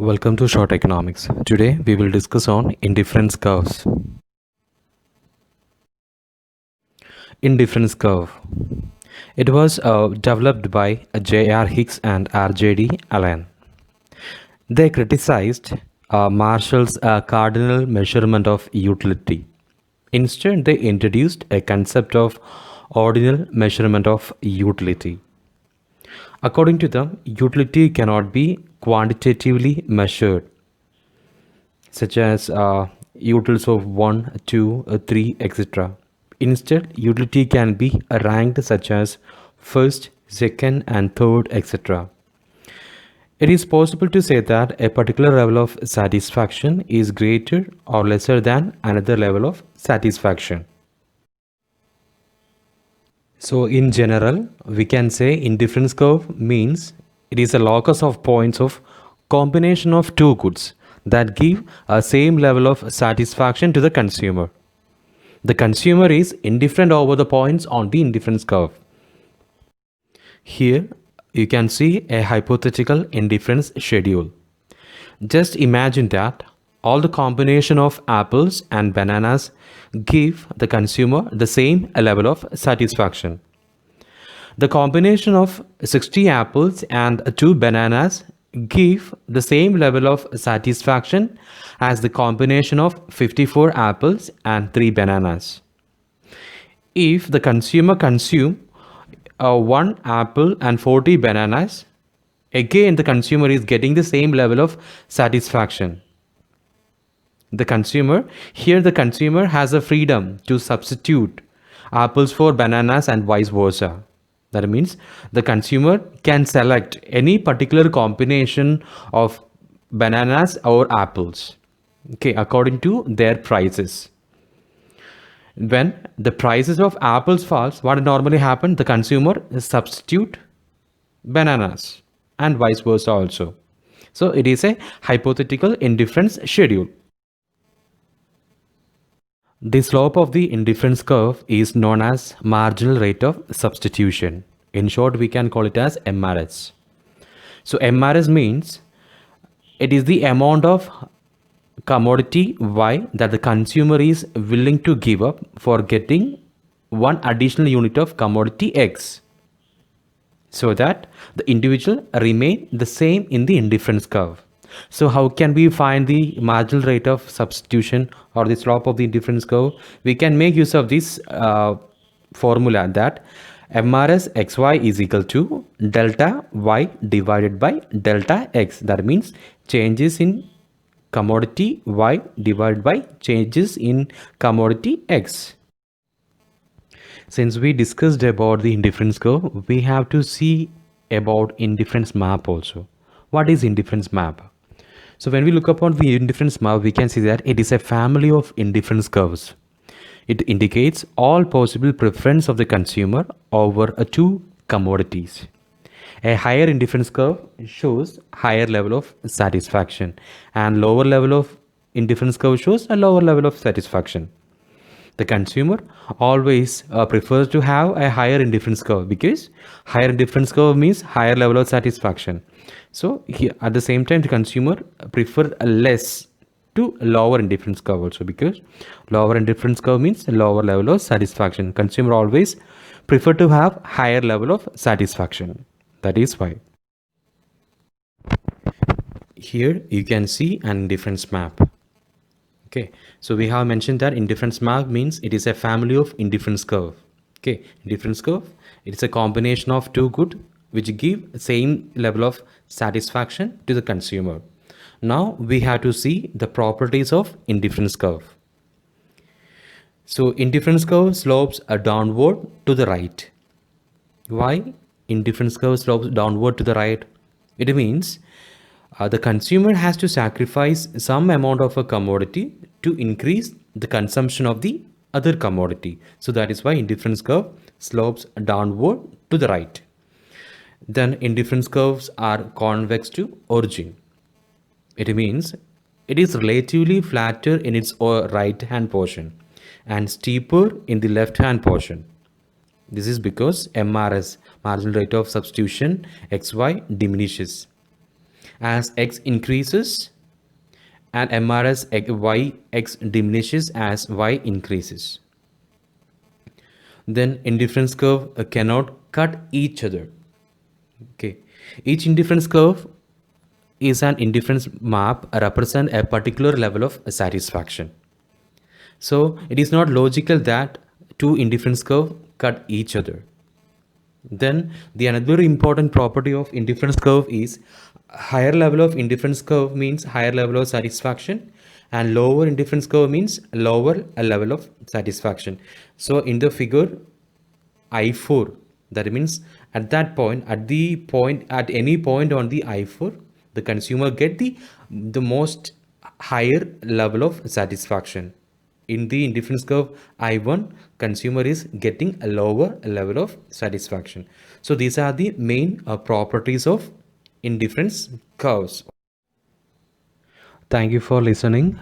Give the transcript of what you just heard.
Welcome to Short Economics. Today we will discuss on indifference curves. Indifference curve. It was developed by J.R. Hicks and R.J.D. Allen. They criticized Marshall's cardinal measurement of utility. Instead, they introduced a concept of ordinal measurement of utility. According to them, utility cannot be quantitatively measured, such as utils of 1, 2, 3, etc. Instead, utility can be ranked such as first, second, and third, etc. It is possible to say that a particular level of satisfaction is greater or lesser than another level of satisfaction. So in general, we can say indifference curve means it is a locus of points of combination of two goods that give a same level of satisfaction to the consumer. The consumer is indifferent over the points on the indifference curve. Here you can see a hypothetical indifference schedule. Just imagine that all the combination of apples and bananas give the consumer the same level of satisfaction. The combination of 60 apples and 2 bananas give the same level of satisfaction as the combination of 54 apples and 3 bananas. If the consumer consume 1 apple and 40 bananas, again the consumer is getting the same level of satisfaction. The consumer has a freedom to substitute apples for bananas and vice versa. That means the consumer can select any particular combination of bananas or apples, according to their prices. When the prices of apples falls, what normally happens? The consumer substitute bananas and vice versa also. So it is a hypothetical indifference schedule. The slope of the indifference curve is known as marginal rate of substitution. In short, we can call it as MRS. So MRS means it is the amount of commodity Y that the consumer is willing to give up for getting one additional unit of commodity X, so that the individual remain the same in the indifference curve. So how can we find the marginal rate of substitution or the slope of the indifference curve? We can make use of this formula that MRS XY is equal to delta Y divided by delta X. That means changes in commodity Y divided by changes in commodity X. Since we discussed about the indifference curve, we have to see about indifference map also. What is indifference map? So when we look upon the indifference map, we can see that it is a family of indifference curves. It indicates all possible preference of the consumer over two commodities. A higher indifference curve shows higher level of satisfaction, and lower level of indifference curve shows a lower level of satisfaction. The consumer always prefers to have a higher indifference curve, because higher indifference curve means higher level of satisfaction. So here at the same time, the consumer prefer less to lower indifference curve also, because lower indifference curve means lower level of satisfaction. Consumer always prefer to have higher level of satisfaction. That is why. Here you can see an indifference map. So we have mentioned that indifference map means it is a family of indifference curve. Indifference curve, it is a combination of two goods which give same level of satisfaction to the consumer. Now we have to see the properties of indifference curve. So indifference curve slopes downward to the right. Why indifference curve slopes downward to the right? It means the consumer has to sacrifice some amount of a commodity to increase the consumption of the other commodity. So that is why indifference curve slopes downward to the right. Then indifference curves are convex to origin. It means it is relatively flatter in its right hand portion and steeper in the left hand portion. This is because MRS, marginal rate of substitution, XY, diminishes. as x increases, and MR as y x diminishes as y increases. Then indifference curve cannot cut each other. Okay, each indifference curve is an indifference map represent a particular level of satisfaction. So it is not logical that two indifference curve cut each other. Then the another important property of indifference curve is higher level of indifference curve means higher level of satisfaction, and lower indifference curve means lower level of satisfaction. So in the figure I4, that means at that point, at any point on the I4, the consumer get the most higher level of satisfaction. In the indifference curve I1, consumer is getting a lower level of satisfaction. So these are the main properties of indifference curves. Thank you for listening.